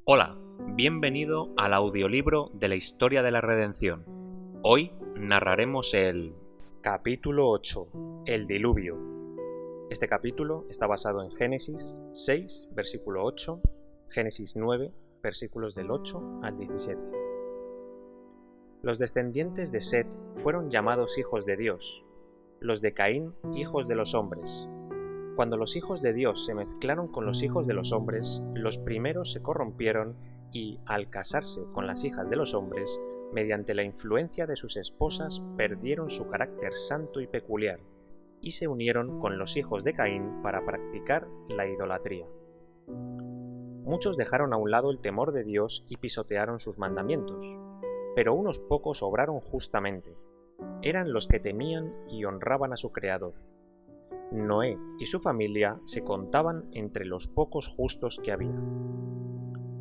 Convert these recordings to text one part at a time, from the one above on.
Hola, bienvenido al audiolibro de la historia de la redención. Hoy narraremos el capítulo 8, el diluvio. Este capítulo está basado en Génesis 6, versículo 8, Génesis 9, versículos del 8 al 17. Los descendientes de Set fueron llamados hijos de Dios, los de Caín hijos de los hombres. Cuando los hijos de Dios se mezclaron con los hijos de los hombres, los primeros se corrompieron y, al casarse con las hijas de los hombres, mediante la influencia de sus esposas perdieron su carácter santo y peculiar, y se unieron con los hijos de Caín para practicar la idolatría. Muchos dejaron a un lado el temor de Dios y pisotearon sus mandamientos, pero unos pocos obraron justamente. Eran los que temían y honraban a su Creador. Noé y su familia se contaban entre los pocos justos que había.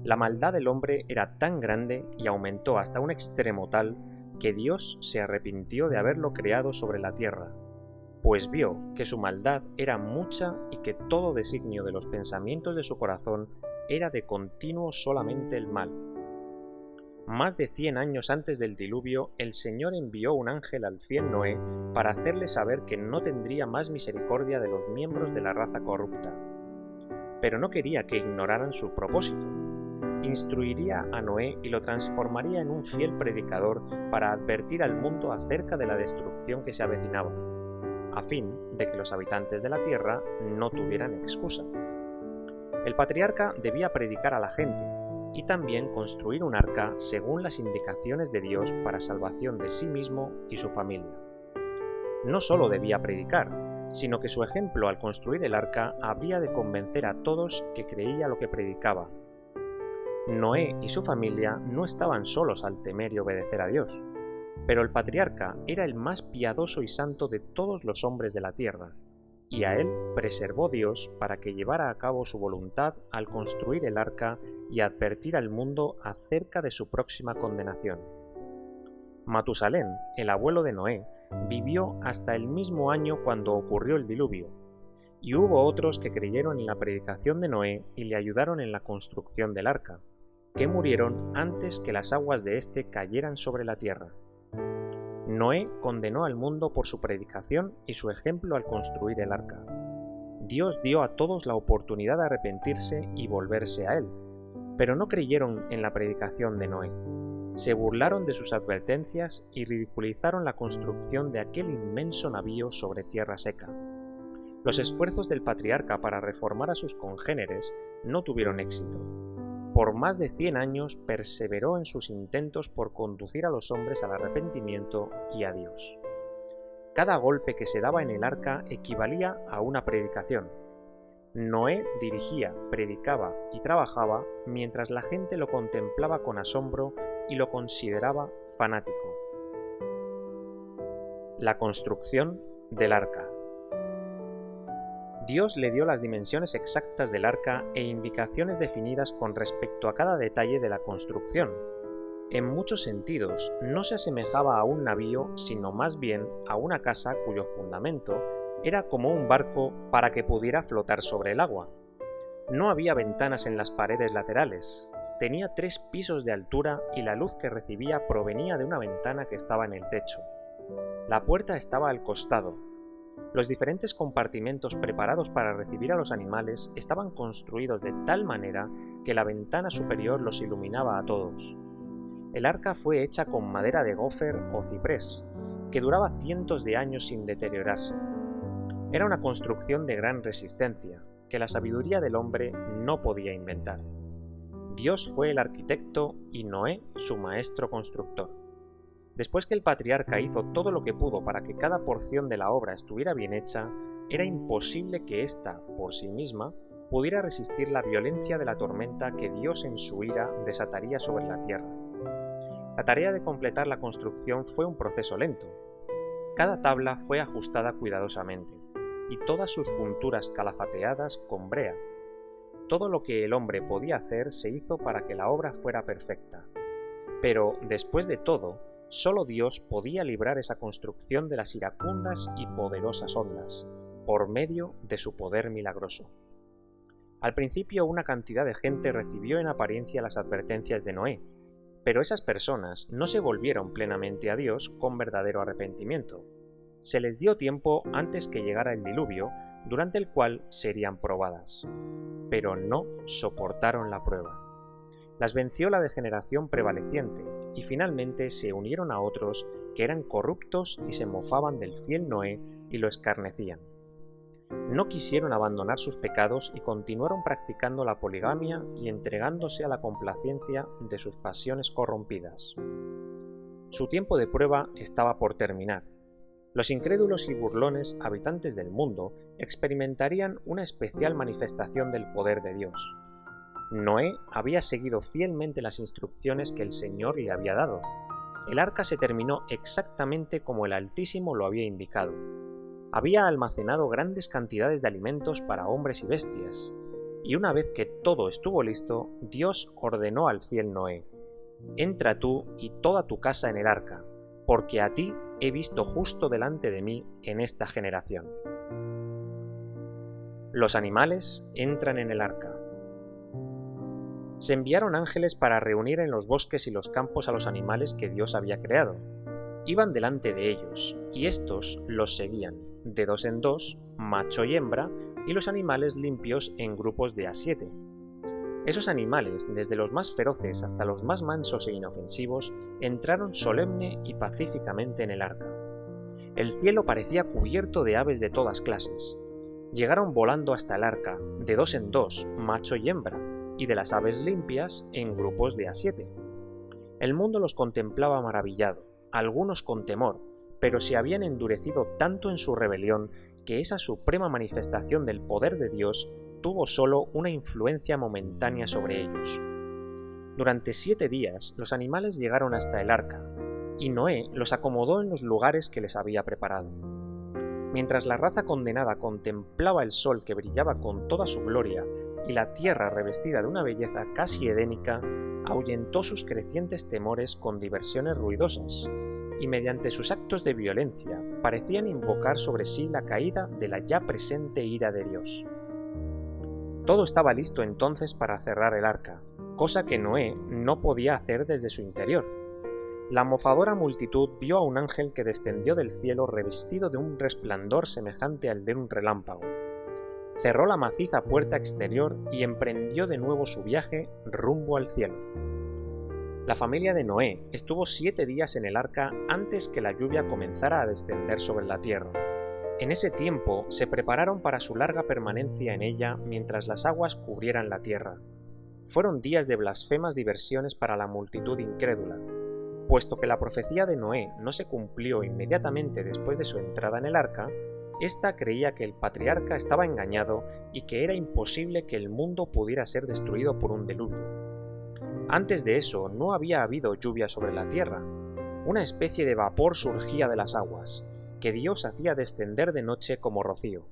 La maldad del hombre era tan grande y aumentó hasta un extremo tal que Dios se arrepintió de haberlo creado sobre la tierra, pues vio que su maldad era mucha y que todo designio de los pensamientos de su corazón era de continuo solamente el mal. Más de 100 años antes del diluvio, el Señor envió un ángel al fiel Noé para hacerle saber que no tendría más misericordia de los miembros de la raza corrupta. Pero no quería que ignoraran su propósito. Instruiría a Noé y lo transformaría en un fiel predicador para advertir al mundo acerca de la destrucción que se avecinaba, a fin de que los habitantes de la tierra no tuvieran excusa. El patriarca debía predicar a la gente, y también construir un arca según las indicaciones de Dios para salvación de sí mismo y su familia. No solo debía predicar, sino que su ejemplo al construir el arca habría de convencer a todos que creía lo que predicaba. Noé y su familia no estaban solos al temer y obedecer a Dios, pero el patriarca era el más piadoso y santo de todos los hombres de la tierra, y a él preservó Dios para que llevara a cabo su voluntad al construir el arca y advertir al mundo acerca de su próxima condenación. Matusalén, el abuelo de Noé, vivió hasta el mismo año cuando ocurrió el diluvio, y hubo otros que creyeron en la predicación de Noé y le ayudaron en la construcción del arca, que murieron antes que las aguas de éste cayeran sobre la tierra. Noé condenó al mundo por su predicación y su ejemplo al construir el arca. Dios dio a todos la oportunidad de arrepentirse y volverse a él, pero no creyeron en la predicación de Noé. Se burlaron de sus advertencias y ridiculizaron la construcción de aquel inmenso navío sobre tierra seca. Los esfuerzos del patriarca para reformar a sus congéneres no tuvieron éxito. Por más de 100 años perseveró en sus intentos por conducir a los hombres al arrepentimiento y a Dios. Cada golpe que se daba en el arca equivalía a una predicación. Noé dirigía, predicaba y trabajaba mientras la gente lo contemplaba con asombro y lo consideraba fanático. La construcción del arca. Dios le dio las dimensiones exactas del arca e indicaciones definidas con respecto a cada detalle de la construcción. En muchos sentidos, no se asemejaba a un navío, sino más bien a una casa cuyo fundamento era como un barco para que pudiera flotar sobre el agua. No había ventanas en las paredes laterales. Tenía 3 pisos de altura y la luz que recibía provenía de una ventana que estaba en el techo. La puerta estaba al costado. Los diferentes compartimentos preparados para recibir a los animales estaban construidos de tal manera que la ventana superior los iluminaba a todos. El arca fue hecha con madera de gofer o ciprés, que duraba cientos de años sin deteriorarse. Era una construcción de gran resistencia, que la sabiduría del hombre no podía inventar. Dios fue el arquitecto y Noé su maestro constructor. Después que el patriarca hizo todo lo que pudo para que cada porción de la obra estuviera bien hecha, era imposible que ésta, por sí misma, pudiera resistir la violencia de la tormenta que Dios en su ira desataría sobre la tierra. La tarea de completar la construcción fue un proceso lento. Cada tabla fue ajustada cuidadosamente, y todas sus junturas calafateadas con brea. Todo lo que el hombre podía hacer se hizo para que la obra fuera perfecta. Pero, después de todo, solo Dios podía librar esa construcción de las iracundas y poderosas ondas, por medio de su poder milagroso. Al principio una cantidad de gente recibió en apariencia las advertencias de Noé, pero esas personas no se volvieron plenamente a Dios con verdadero arrepentimiento. Se les dio tiempo antes que llegara el diluvio, durante el cual serían probadas, pero no soportaron la prueba. Las venció la degeneración prevaleciente y finalmente se unieron a otros que eran corruptos y se mofaban del fiel Noé y lo escarnecían. No quisieron abandonar sus pecados y continuaron practicando la poligamia y entregándose a la complacencia de sus pasiones corrompidas. Su tiempo de prueba estaba por terminar. Los incrédulos y burlones habitantes del mundo experimentarían una especial manifestación del poder de Dios. Noé había seguido fielmente las instrucciones que el Señor le había dado. El arca se terminó exactamente como el Altísimo lo había indicado. Había almacenado grandes cantidades de alimentos para hombres y bestias, y una vez que todo estuvo listo, Dios ordenó al fiel Noé: «Entra tú y toda tu casa en el arca, porque a ti he visto justo delante de mí en esta generación». Los animales entran en el arca. Se enviaron ángeles para reunir en los bosques y los campos a los animales que Dios había creado. Iban delante de ellos, y éstos los seguían, de 2 en 2, macho y hembra, y los animales limpios en grupos de a 7. Esos animales, desde los más feroces hasta los más mansos e inofensivos, entraron solemne y pacíficamente en el arca. El cielo parecía cubierto de aves de todas clases. Llegaron volando hasta el arca, de 2 en 2, macho y hembra, y de las aves limpias en grupos de a 7. El mundo los contemplaba maravillado, algunos con temor, pero se habían endurecido tanto en su rebelión que esa suprema manifestación del poder de Dios tuvo solo una influencia momentánea sobre ellos. Durante 7 días los animales llegaron hasta el arca, y Noé los acomodó en los lugares que les había preparado. Mientras la raza condenada contemplaba el sol que brillaba con toda su gloria y la tierra revestida de una belleza casi edénica, ahuyentó sus crecientes temores con diversiones ruidosas, y mediante sus actos de violencia parecían invocar sobre sí la caída de la ya presente ira de Dios. Todo estaba listo entonces para cerrar el arca, cosa que Noé no podía hacer desde su interior. La mofadora multitud vio a un ángel que descendió del cielo revestido de un resplandor semejante al de un relámpago. Cerró la maciza puerta exterior y emprendió de nuevo su viaje rumbo al cielo. La familia de Noé estuvo 7 días en el arca antes que la lluvia comenzara a descender sobre la tierra. En ese tiempo se prepararon para su larga permanencia en ella mientras las aguas cubrieran la tierra. Fueron días de blasfemas diversiones para la multitud incrédula. Puesto que la profecía de Noé no se cumplió inmediatamente después de su entrada en el arca, ésta creía que el patriarca estaba engañado y que era imposible que el mundo pudiera ser destruido por un diluvio. Antes de eso no había habido lluvia sobre la tierra. Una especie de vapor surgía de las aguas, que Dios hacía descender de noche como rocío,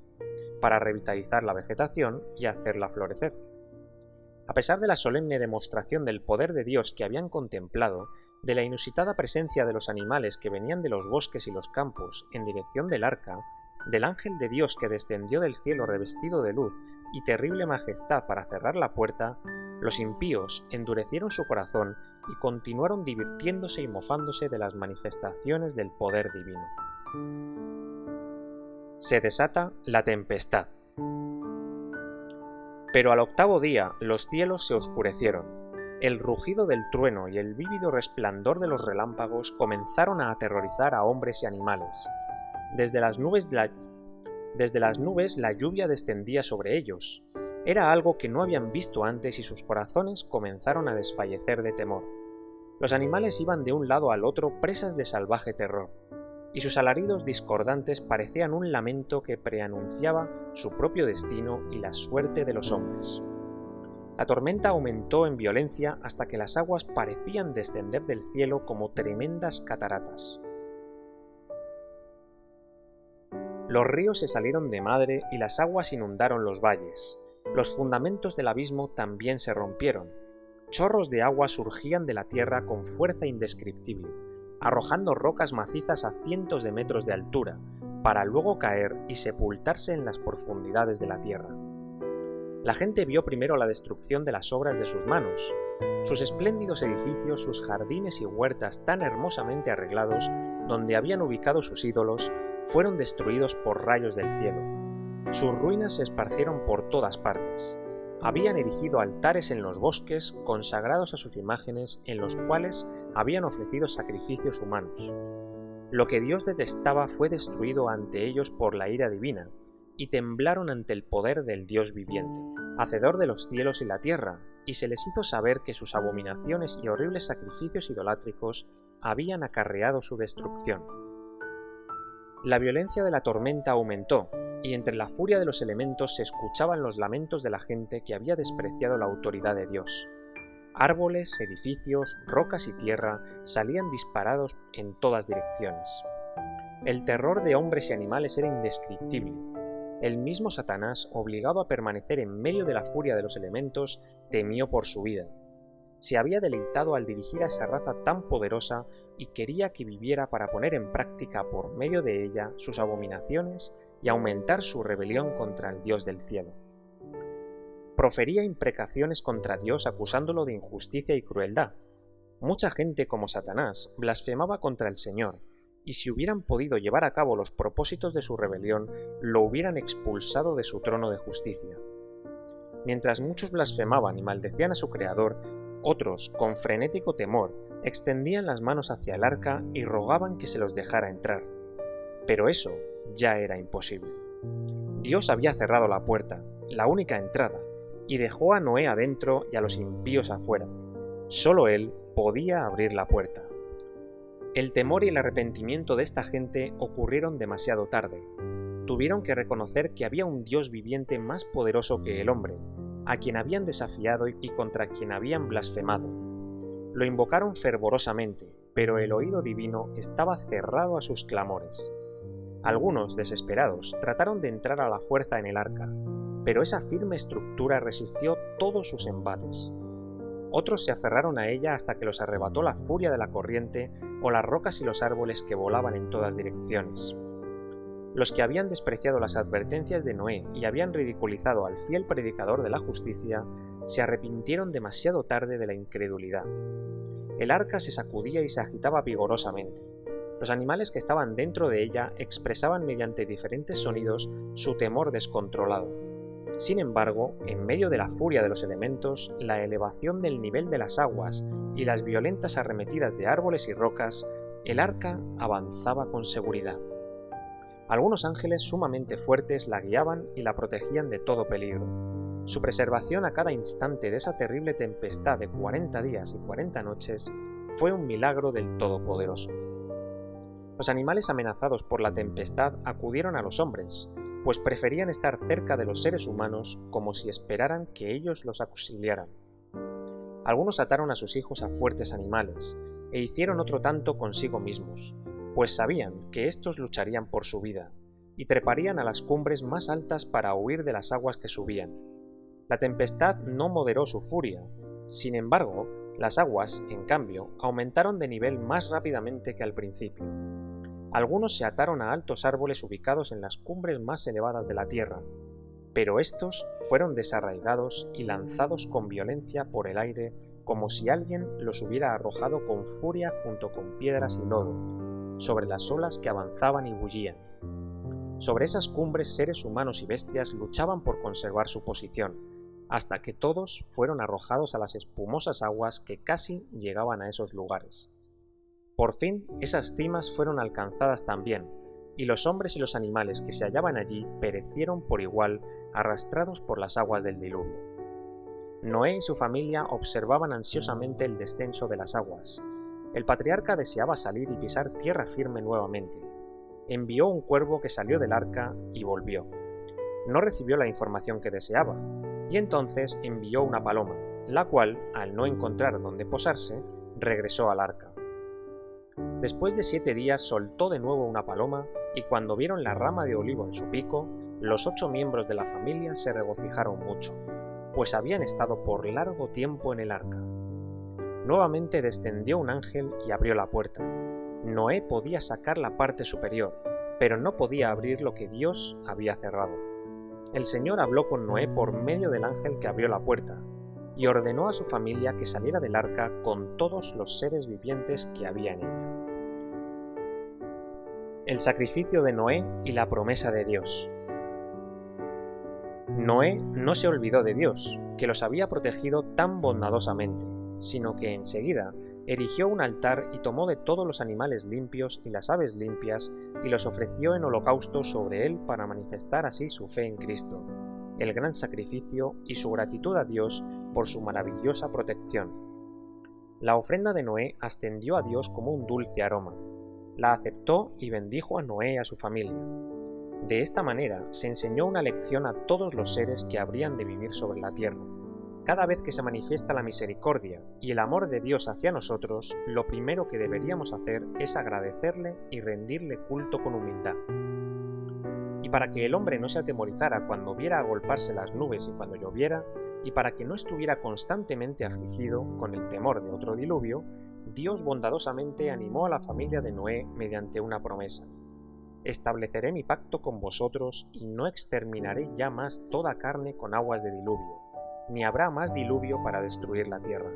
para revitalizar la vegetación y hacerla florecer. A pesar de la solemne demostración del poder de Dios que habían contemplado, de la inusitada presencia de los animales que venían de los bosques y los campos en dirección del arca, del ángel de Dios que descendió del cielo revestido de luz y terrible majestad para cerrar la puerta, los impíos endurecieron su corazón y continuaron divirtiéndose y mofándose de las manifestaciones del poder divino. Se desata la tempestad. Pero al 8º día los cielos se oscurecieron. El rugido del trueno y el vívido resplandor de los relámpagos comenzaron a aterrorizar a hombres y animales. Desde las nubes la lluvia descendía sobre ellos. Era algo que no habían visto antes y sus corazones comenzaron a desfallecer de temor. Los animales iban de un lado al otro presas de salvaje terror, y sus alaridos discordantes parecían un lamento que preanunciaba su propio destino y la suerte de los hombres. La tormenta aumentó en violencia hasta que las aguas parecían descender del cielo como tremendas cataratas. Los ríos se salieron de madre y las aguas inundaron los valles. Los fundamentos del abismo también se rompieron. Chorros de agua surgían de la tierra con fuerza indescriptible, arrojando rocas macizas a cientos de metros de altura, para luego caer y sepultarse en las profundidades de la tierra. La gente vio primero la destrucción de las obras de sus manos. Sus espléndidos edificios, sus jardines y huertas tan hermosamente arreglados, donde habían ubicado sus ídolos, fueron destruidos por rayos del cielo. Sus ruinas se esparcieron por todas partes. Habían erigido altares en los bosques consagrados a sus imágenes, en los cuales habían ofrecido sacrificios humanos. Lo que Dios detestaba fue destruido ante ellos por la ira divina, y temblaron ante el poder del Dios viviente, hacedor de los cielos y la tierra, y se les hizo saber que sus abominaciones y horribles sacrificios idolátricos habían acarreado su destrucción. La violencia de la tormenta aumentó, y entre la furia de los elementos se escuchaban los lamentos de la gente que había despreciado la autoridad de Dios. Árboles, edificios, rocas y tierra salían disparados en todas direcciones. El terror de hombres y animales era indescriptible. El mismo Satanás, obligado a permanecer en medio de la furia de los elementos, temió por su vida. Se había deleitado al dirigir a esa raza tan poderosa y quería que viviera para poner en práctica por medio de ella sus abominaciones y aumentar su rebelión contra el Dios del cielo. Profería imprecaciones contra Dios acusándolo de injusticia y crueldad. Mucha gente como Satanás blasfemaba contra el Señor, y si hubieran podido llevar a cabo los propósitos de su rebelión, lo hubieran expulsado de su trono de justicia. Mientras muchos blasfemaban y maldecían a su Creador, otros, con frenético temor, extendían las manos hacia el arca y rogaban que se los dejara entrar. Pero eso ya era imposible. Dios había cerrado la puerta, la única entrada, y dejó a Noé adentro y a los impíos afuera. Solo él podía abrir la puerta. El temor y el arrepentimiento de esta gente ocurrieron demasiado tarde. Tuvieron que reconocer que había un Dios viviente más poderoso que el hombre, a quien habían desafiado y contra quien habían blasfemado. Lo invocaron fervorosamente, pero el oído divino estaba cerrado a sus clamores. Algunos, desesperados, trataron de entrar a la fuerza en el arca, pero esa firme estructura resistió todos sus embates. Otros se aferraron a ella hasta que los arrebató la furia de la corriente o las rocas y los árboles que volaban en todas direcciones. Los que habían despreciado las advertencias de Noé y habían ridiculizado al fiel predicador de la justicia, se arrepintieron demasiado tarde de la incredulidad. El arca se sacudía y se agitaba vigorosamente. Los animales que estaban dentro de ella expresaban mediante diferentes sonidos su temor descontrolado. Sin embargo, en medio de la furia de los elementos, la elevación del nivel de las aguas y las violentas arremetidas de árboles y rocas, el arca avanzaba con seguridad. Algunos ángeles sumamente fuertes la guiaban y la protegían de todo peligro. Su preservación a cada instante de esa terrible tempestad de 40 días y 40 noches fue un milagro del Todopoderoso. Los animales amenazados por la tempestad acudieron a los hombres, pues preferían estar cerca de los seres humanos como si esperaran que ellos los auxiliaran. Algunos ataron a sus hijos a fuertes animales, e hicieron otro tanto consigo mismos, pues sabían que éstos lucharían por su vida, y treparían a las cumbres más altas para huir de las aguas que subían. La tempestad no moderó su furia, sin embargo, las aguas, en cambio, aumentaron de nivel más rápidamente que al principio. Algunos se ataron a altos árboles ubicados en las cumbres más elevadas de la tierra, pero estos fueron desarraigados y lanzados con violencia por el aire como si alguien los hubiera arrojado con furia junto con piedras y lodo, sobre las olas que avanzaban y bullían. Sobre esas cumbres seres humanos y bestias luchaban por conservar su posición, hasta que todos fueron arrojados a las espumosas aguas que casi llegaban a esos lugares. Por fin, esas cimas fueron alcanzadas también, y los hombres y los animales que se hallaban allí perecieron por igual, arrastrados por las aguas del diluvio. Noé y su familia observaban ansiosamente el descenso de las aguas. El patriarca deseaba salir y pisar tierra firme nuevamente. Envió un cuervo que salió del arca y volvió. No recibió la información que deseaba, y entonces envió una paloma, la cual, al no encontrar dónde posarse, regresó al arca. Después de 7 días soltó de nuevo una paloma, y cuando vieron la rama de olivo en su pico, los 8 miembros de la familia se regocijaron mucho, pues habían estado por largo tiempo en el arca. Nuevamente descendió un ángel y abrió la puerta. Noé podía sacar la parte superior, pero no podía abrir lo que Dios había cerrado. El Señor habló con Noé por medio del ángel que abrió la puerta, y ordenó a su familia que saliera del arca con todos los seres vivientes que había en ella. El sacrificio de Noé y la promesa de Dios. Noé no se olvidó de Dios, que los había protegido tan bondadosamente, sino que enseguida erigió un altar y tomó de todos los animales limpios y las aves limpias y los ofreció en holocausto sobre él para manifestar así su fe en Cristo, el gran sacrificio y su gratitud a Dios por su maravillosa protección. La ofrenda de Noé ascendió a Dios como un dulce aroma. La aceptó y bendijo a Noé y a su familia. De esta manera se enseñó una lección a todos los seres que habrían de vivir sobre la tierra. Cada vez que se manifiesta la misericordia y el amor de Dios hacia nosotros, lo primero que deberíamos hacer es agradecerle y rendirle culto con humildad. Y para que el hombre no se atemorizara cuando viera agolparse las nubes y cuando lloviera, y para que no estuviera constantemente afligido con el temor de otro diluvio, Dios bondadosamente animó a la familia de Noé mediante una promesa. Estableceré mi pacto con vosotros y no exterminaré ya más toda carne con aguas de diluvio, ni habrá más diluvio para destruir la tierra.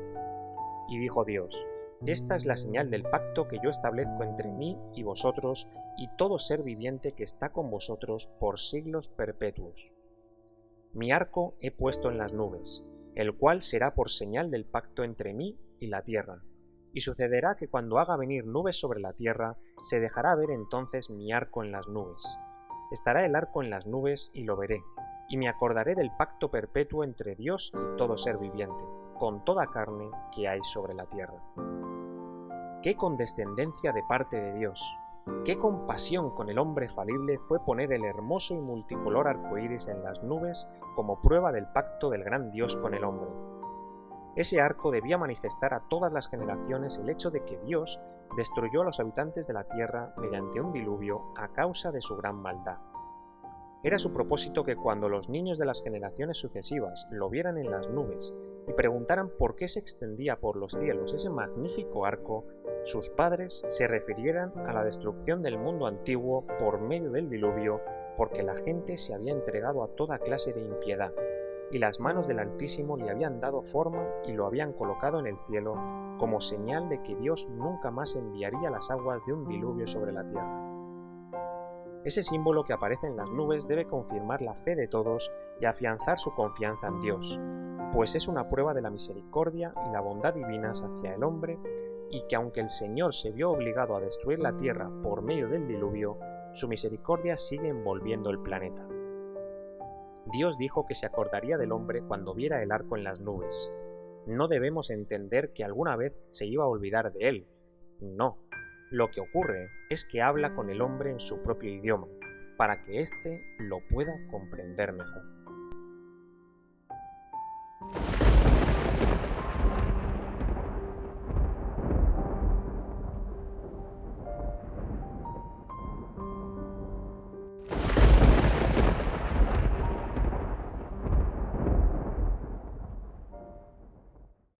Y dijo Dios, esta es la señal del pacto que yo establezco entre mí y vosotros y todo ser viviente que está con vosotros por siglos perpetuos. Mi arco he puesto en las nubes, el cual será por señal del pacto entre mí y la tierra. Y sucederá que cuando haga venir nubes sobre la tierra, se dejará ver entonces mi arco en las nubes. Estará el arco en las nubes y lo veré, y me acordaré del pacto perpetuo entre Dios y todo ser viviente, con toda carne que hay sobre la tierra. ¡Qué condescendencia de parte de Dios! ¡Qué compasión con el hombre falible fue poner el hermoso y multicolor arco iris en las nubes como prueba del pacto del gran Dios con el hombre! Ese arco debía manifestar a todas las generaciones el hecho de que Dios destruyó a los habitantes de la tierra mediante un diluvio a causa de su gran maldad. Era su propósito que cuando los niños de las generaciones sucesivas lo vieran en las nubes y preguntaran por qué se extendía por los cielos ese magnífico arco, sus padres se refirieran a la destrucción del mundo antiguo por medio del diluvio, porque la gente se había entregado a toda clase de impiedad, y las manos del Altísimo le habían dado forma y lo habían colocado en el cielo como señal de que Dios nunca más enviaría las aguas de un diluvio sobre la tierra. Ese símbolo que aparece en las nubes debe confirmar la fe de todos y afianzar su confianza en Dios, pues es una prueba de la misericordia y la bondad divinas hacia el hombre, y que aunque el Señor se vio obligado a destruir la tierra por medio del diluvio, su misericordia sigue envolviendo el planeta. Dios dijo que se acordaría del hombre cuando viera el arco en las nubes. No debemos entender que alguna vez se iba a olvidar de él. No. Lo que ocurre es que habla con el hombre en su propio idioma, para que éste lo pueda comprender mejor.